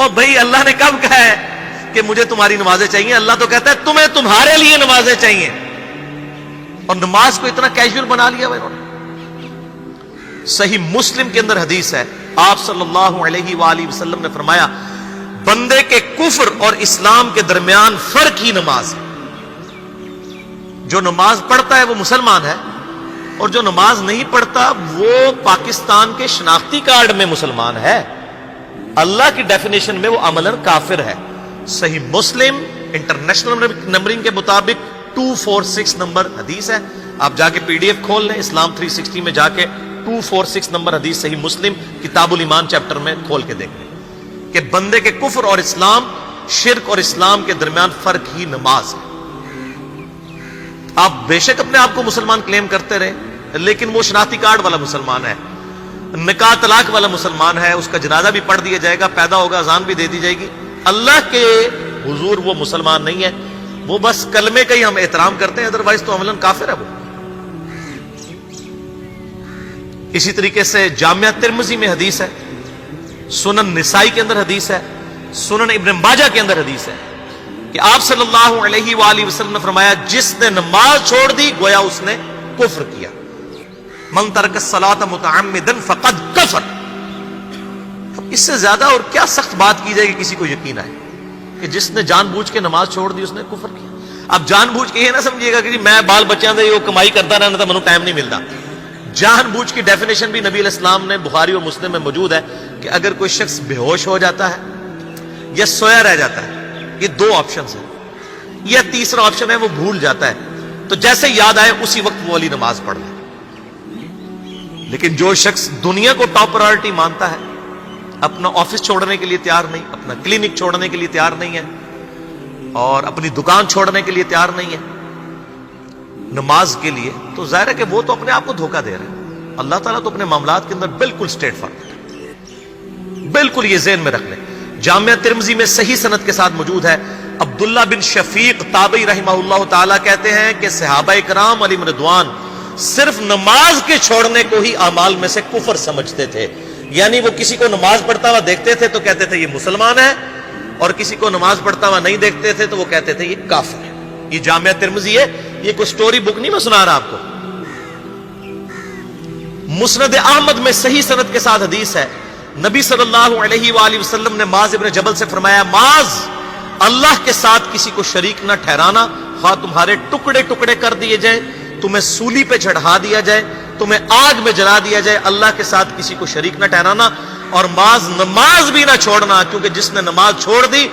اور بھائی اللہ نے کب کہا ہے کہ مجھے تمہاری نمازیں چاہیے؟ اللہ تو کہتا ہے تمہیں تمہارے لیے نمازیں چاہیے. اور نماز کو اتنا کیجول بنا لیا انہوں نے. صحیح مسلم کے اندر حدیث ہے، آپ صلی اللہ علیہ وآلہ وسلم نے فرمایا بندے کے کفر اور اسلام کے درمیان فرق ہی نماز ہے. جو نماز پڑھتا ہے وہ مسلمان ہے، اور جو نماز نہیں پڑھتا وہ پاکستان کے شناختی کارڈ میں مسلمان ہے، اللہ کی ڈیفینیشن میں وہ عملاً کافر ہے. صحیح مسلم انٹرنیشنل نمبرنگ کے مطابق 246 نمبر حدیث ہے. آپ جا کے پی ڈی ایف کھول لیں، اسلام 360 میں جا کے 246 نمبر حدیث صحیح مسلم کتاب الایمان چیپٹر میں کھول کے دیکھ لیں کہ بندے کے کفر اور اسلام، شرک اور اسلام کے درمیان فرق ہی نماز ہے. آپ بے شک اپنے آپ کو مسلمان کلیم کرتے رہے، لیکن وہ شناختی کارڈ والا مسلمان ہے، نکاح طلاق والا مسلمان ہے، اس کا جنازہ بھی پڑھ دیا جائے گا، پیدا ہوگا اذان بھی دے دی جائے گی. اللہ کے حضور وہ مسلمان نہیں ہے، وہ بس کلمے کا ہی ہم احترام کرتے ہیں، ادروائز تو عملاً کافر ہے وہ. اسی طریقے سے جامعہ ترمذی میں حدیث ہے، سنن نسائی کے اندر حدیث ہے، سنن ابن ماجہ کے اندر حدیث ہے کہ آپ صلی اللہ علیہ وآلہ وسلم نے فرمایا جس نے نماز چھوڑ دی گویا اس نے کفر کیا. من ترک الصلاۃ متعمدا فقد کفر. اب اس سے زیادہ اور کیا سخت بات کی جائے کہ کسی کو یقین آئے کہ جس نے جان بوجھ کے نماز چھوڑ دی اس نے کفر کیا. اب جان بوجھ کے یہ نہ سمجھیے گا کہ میں بال بچیاں دے کمائی کرتا رہنا تھا، مجھے ٹائم نہیں ملتا. جان بوجھ کی ڈیفینیشن بھی نبی علیہ السلام نے بخاری اور مسلم میں موجود ہے کہ اگر کوئی شخص بے ہوش ہو جاتا ہے یا سویا رہ جاتا ہے، یہ دو آپشنز ہیں، یا تیسرا آپشن ہے وہ بھول جاتا ہے، تو جیسے یاد آئے اسی وقت وہ والی نماز پڑھ لے. لیکن جو شخص دنیا کو ٹاپ پرائرٹی مانتا ہے، اپنا آفس چھوڑنے کے لیے تیار نہیں، اپنا کلینک چھوڑنے کے لیے تیار نہیں ہے، اور اپنی دکان چھوڑنے کے لیے تیار نہیں ہے نماز کے لیے، تو ظاہر ہے کہ وہ تو اپنے آپ کو دھوکہ دے رہے ہیں. اللہ تعالیٰ تو اپنے معاملات کے اندر بالکل اسٹریٹ فارورڈ ہے. بالکل یہ ذہن میں رکھ لیں. جامعہ ترمذی میں صحیح سند کے ساتھ موجود ہے، عبداللہ بن شفیق تابعی رحمہ اللہ تعالیٰ کہتے ہیں کہ صحابہ کرام علیہم رضوان صرف نماز کے چھوڑنے کو ہی اعمال میں سے کفر سمجھتے تھے. یعنی وہ کسی کو نماز پڑھتا ہوا دیکھتے تھے تو کہتے تھے یہ مسلمان ہے، اور کسی کو نماز پڑھتا ہوا نہیں دیکھتے تھے تو وہ کہتے تھے یہ کافر ہے. یہ جامعہ ترمذی ہے، یہ کوئی سٹوری بک نہیں میں سنا رہا آپ کو. مسند احمد میں صحیح سند کے ساتھ حدیث ہے، نبی صلی اللہ علیہ وآلہ وسلم نے معاذ ابن جبل سے فرمایا معاذ اللہ کے ساتھ کسی کو شریک نہ ٹھہرانا، خواہ تمہارے ٹکڑے ٹکڑے کر دیے جائیں، تمہیں سولی پہ چڑھا دیا جائے، تمہیں آگ میں جلا دیا جائے، اللہ کے ساتھ کسی کو شریک نہ ٹھہرانا. اور معاذ نماز بھی نہ چھوڑنا، کیونکہ جس نے نماز چھوڑ دی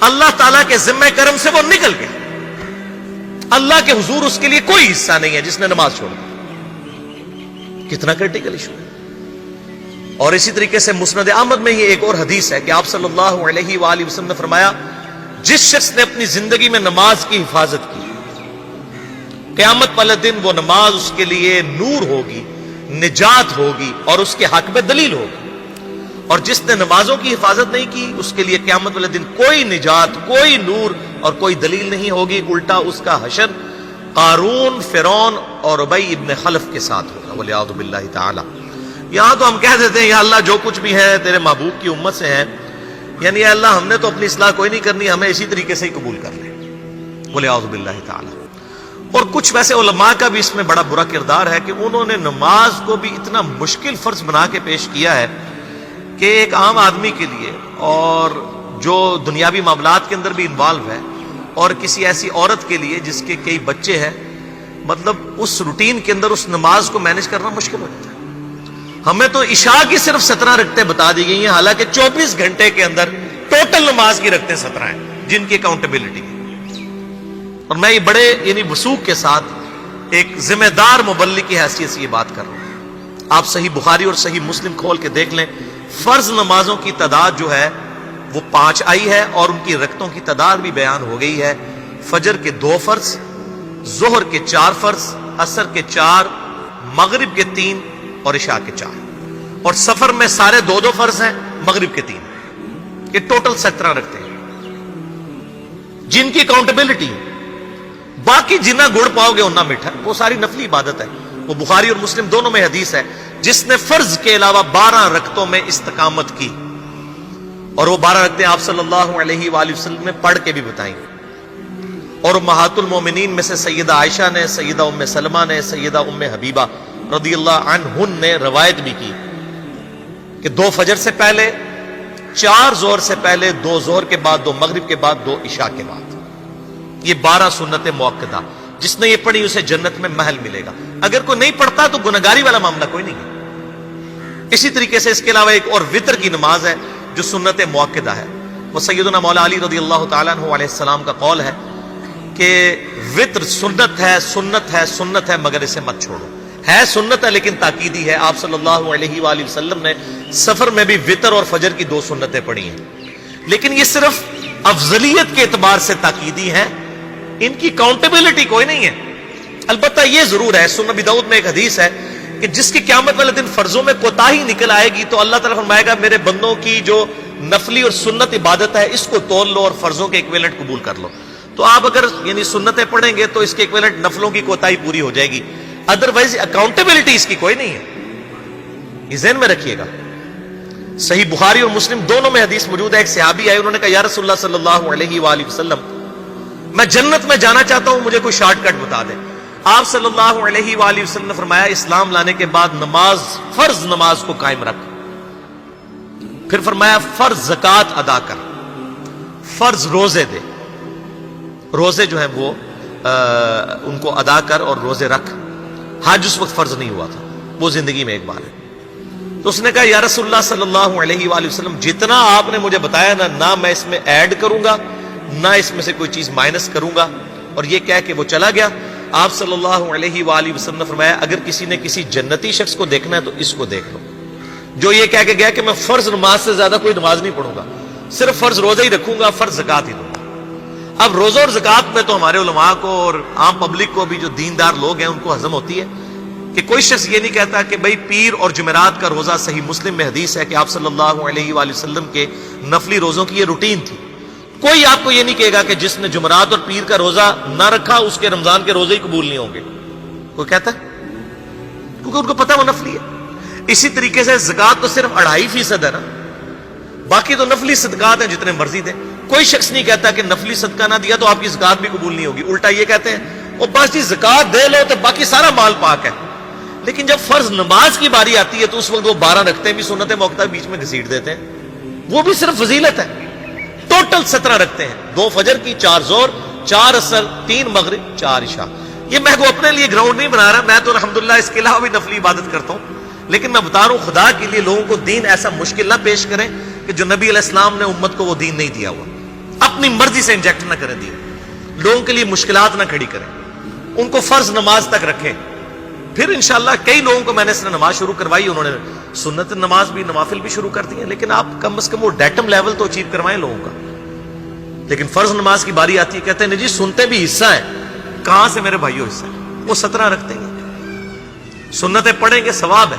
اللہ تعالیٰ کے ذمہ کرم سے وہ نکل گیا، اللہ کے حضور اس کے لیے کوئی حصہ نہیں ہے جس نے نماز چھوڑ دی. کتنا کرٹیکل ایشو ہے. اور اسی طریقے سے مسند احمد میں ہی ایک اور حدیث ہے کہ آپ صلی اللہ علیہ وآلہ وسلم نے فرمایا جس شخص نے اپنی زندگی میں نماز کی حفاظت کی، قیامت والے دن وہ نماز اس کے لیے نور ہوگی، نجات ہوگی، اور اس کے حق میں دلیل ہوگی. اور جس نے نمازوں کی حفاظت نہیں کی اس کے لیے قیامت والے دن کوئی نجات، کوئی نور اور کوئی دلیل نہیں ہوگی، الٹا اس کا حشر قارون، فرعون اور ابی ابن خلف کے ساتھ ہوگا والعیاذ باللہ تعالی. یہاں تو ہم کہہ دیتے ہیں یا اللہ جو کچھ بھی ہے تیرے محبوب کی امت سے ہے، یعنی یا اللہ ہم نے تو اپنی اصلاح کوئی نہیں کرنی، ہمیں اسی طریقے سے ہی قبول کر لیں والعیاذ باللہ تعالی. اور کچھ ویسے علماء کا بھی اس میں بڑا برا کردار ہے کہ انہوں نے نماز کو بھی اتنا مشکل فرض بنا کے پیش کیا ہے کہ ایک عام آدمی کے لیے، اور جو دنیاوی معاملات کے اندر بھی انوالو ہے، اور کسی ایسی عورت کے لیے جس کے کئی بچے ہیں، مطلب اس روٹین کے اندر اس نماز کو مینج کرنا مشکل ہو جاتا ہے. ہمیں تو عشاء کی صرف 17 رکعتیں بتا دی گئی ہیں، حالانکہ 24 گھنٹے کے اندر ٹوٹل نماز کی رکعتیں 17 ہیں جن کی اکاؤنٹیبلٹی ہے. اور میں یہ بڑے یعنی وثوق کے ساتھ ایک ذمہ دار مبلغ کی حیثیت سے یہ بات کر رہا ہوں. آپ صحیح بخاری اور صحیح مسلم کھول کے دیکھ لیں، فرض نمازوں کی تعداد جو ہے وہ 5 آئی ہے، اور ان کی رکعتوں کی تعداد بھی بیان ہو گئی ہے. فجر کے 2 فرض، ظہر کے 4 فرض، عصر کے 4، مغرب کے 3 اور عشاء کے 4. اور سفر میں سارے 2 فرض ہیں، مغرب کے 3. یہ ٹوٹل 17 رکھتے ہیں جن کی اکاؤنٹیبلٹی. باقی جنہ گڑ پاؤ گے انہ میٹھا، وہ ساری نفلی عبادت ہے. وہ بخاری اور مسلم دونوں میں حدیث ہے، جس نے فرض کے علاوہ 12 رکعتوں میں استقامت کی اور وہ 12 رکعتیں آپ صلی اللہ علیہ وآلہ وسلم نے پڑھ کے بھی بتائیں. اور امہات المومنین میں سے سیدہ عائشہ نے، سیدہ ام سلمہ نے، سیدہ ام حبیبہ رضی اللہ عنہن نے روایت بھی کی کہ 2 فجر سے پہلے، 4 ظہر سے پہلے، 2 ظہر کے بعد، 2 مغرب کے بعد، 2 عشاء کے بعد. یہ 12 سنت موقدہ، جس نے یہ پڑھی اسے جنت میں محل ملے گا. اگر کوئی نہیں پڑھتا تو گنہگاری والا معاملہ کوئی نہیں ہے. اسی طریقے سے اس کے علاوہ ایک اور وطر کی نماز ہے جو سنت موقدہ ہے. وہ سیدنا مولا علی رضی اللہ تعالیٰ عنہ علیہ السلام کا قول ہے کہ وطر سنت ہے، سنت ہے، سنت ہے، مگر اسے مت چھوڑو. ہے سنت ہے لیکن تاکیدی ہے. آپ صلی اللہ علیہ وآلہ وسلم نے سفر میں بھی وطر اور فجر کی 2 سنتیں پڑھی ہیں، لیکن یہ صرف افضلیت کے اعتبار سے تاکیدی ہیں، ان کی کاؤنٹیبلٹی کوئی نہیں ہے. البتہ یہ ضرور ہے، سنن ابی داؤد میں ایک حدیث ہے کہ جس کی قیامت والے دن فرضوں میں کوتاہی نکل آئے گی تو اللہ تعالیٰ فرمائے گا میرے بندوں کی جو نفلی اور سنت عبادت ہے اس کو تول لو اور فرضوں کے ایکویلنٹ قبول کر لو. تو آپ اگر یعنی سنتیں پڑھیں گے تو اس کے ایکویلنٹ نفلوں کی کوتاہی پوری ہو جائے گی، ادروائز اکاؤنٹیبلٹی اس کی کوئی نہیں ہے. یہ ذہن میں رکھیے گا. صحیح بخاری اور مسلم دونوں میں حدیث موجود ہے. ایک صحابی آئے، انہوں نے کہا یا رسول اللہ صلی اللہ علیہ وآلہ وسلم میں جنت میں جانا چاہتا ہوں، مجھے کوئی شارٹ کٹ بتا دیں. آپ صلی اللہ علیہ وآلہ وسلم نے فرمایا اسلام لانے کے بعد نماز، فرض نماز کو قائم رکھ. پھر فرمایا فرض زکوٰۃ ادا کر، فرض روزے دے، روزے جو ہیں وہ ان کو ادا کر اور روزے رکھ. حج اس وقت فرض نہیں ہوا تھا، وہ زندگی میں ایک بار ہے. تو اس نے کہا یا رسول اللہ صلی اللہ علیہ وآلہ وسلم جتنا آپ نے مجھے بتایا نہ میں اس میں ایڈ کروں گا نہ اس میں سے کوئی چیز مائنس کروں گا. اور یہ کہہ کے وہ چلا گیا. آپ صلی اللہ علیہ وآلہ وسلم نے فرمایا اگر کسی نے کسی جنتی شخص کو دیکھنا ہے تو اس کو دیکھ لو جو یہ کہہ کے گیا کہ میں فرض نماز سے زیادہ کوئی نماز نہیں پڑھوں گا، صرف فرض روزہ ہی رکھوں گا، فرض زکوٰۃ ہی دوں گا. اب روزہ اور زکوٰۃ میں تو ہمارے علماء کو اور عام پبلک کو بھی جو دیندار لوگ ہیں ان کو ہضم ہوتی ہے کہ کوئی شخص یہ نہیں کہتا کہ بھئی پیر اور جمعرات کا روزہ. صحیح مسلم میں حدیث ہے کہ آپ صلی اللہ علیہ وآلہ وسلم کے نفلی روزوں کی یہ روٹین تھی. کوئی آپ کو یہ نہیں کہے گا کہ جس نے جمعرات اور پیر کا روزہ نہ رکھا اس کے رمضان کے روزے ہی قبول نہیں ہوں گے. کوئی کہتا ہے؟ کیونکہ ان کو پتہ وہ نفلی ہے. اسی طریقے سے زکوٰۃ تو صرف 2.5% ہے نا، باقی تو نفلی صدقات ہیں جتنے مرضی دیں. کوئی شخص نہیں کہتا کہ نفلی صدقہ نہ دیا تو آپ کی زکوٰۃ بھی قبول نہیں ہوگی. الٹا یہ کہتے ہیں وہ بس جی زکوٰۃ دے لو تو باقی سارا مال پاک ہے. لیکن جب فرض نماز کی باری آتی ہے تو اس وقت وہ 12 رکھتے بھی سنت موقدہ بیچ میں گھسیٹ دیتے ہیں. وہ بھی صرف فضیلت ہے. ٹوٹل 17 رکھتے ہیں، 2 فجر کی، 4 ظہر، 4 عصر، 3 مغرب، 4 عشاء. یہ میں کو اپنے لیے گراؤنڈ نہیں بنا رہا، میں تو الحمدللہ اس کے علاوہ بھی نفلی عبادت کرتا ہوں. لیکن میں بتا رہا ہوں خدا کے لیے لوگوں کو دین ایسا مشکل نہ پیش کریں کہ جو نبی علیہ السلام نے امت کو وہ دین نہیں دیا ہوا. اپنی مرضی سے انجیکٹ نہ کریں دین، لوگوں کے لیے مشکلات نہ کھڑی کریں، ان کو فرض نماز تک رکھیں. پھر انشاءاللہ کئی لوگوں کو میں نے اس نے نماز شروع کروائی، انہوں نے سنت نماز بھی، نوافل بھی شروع کر دی ہیں. لیکن آپ کم از کم وہ ڈیٹم لیول تو اچیو کروائیں لوگوں کا. لیکن فرض نماز کی باری آتی ہے کہتے ہیں جی سنتے بھی حصہ ہے. کہاں سے میرے بھائیوں حصہ ہے؟ وہ 17 رکھتے ہیں. سنتیں پڑھیں گے ثواب ہے،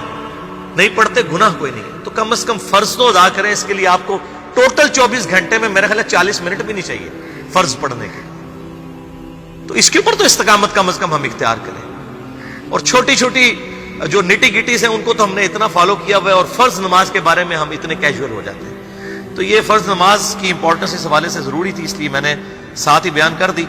نہیں پڑھتے گناہ کوئی نہیں ہے. تو کم از کم فرض تو ادا کریں. اس کے لیے آپ کو ٹوٹل 24 گھنٹے میں میرا خیال ہے 40 منٹ بھی نہیں چاہیے فرض پڑھنے کے. تو اس کے اوپر تو استقامت کم از کم ہم اختیار کریں. اور چھوٹی چھوٹی جو نٹی گٹیز ہیں ان کو تو ہم نے اتنا فالو کیا ہوا ہے، اور فرض نماز کے بارے میں ہم اتنے کیجول ہو جاتے ہیں. تو یہ فرض نماز کی امپورٹنس اس حوالے سے ضروری تھی، اس لیے میں نے ساتھ ہی بیان کر دی.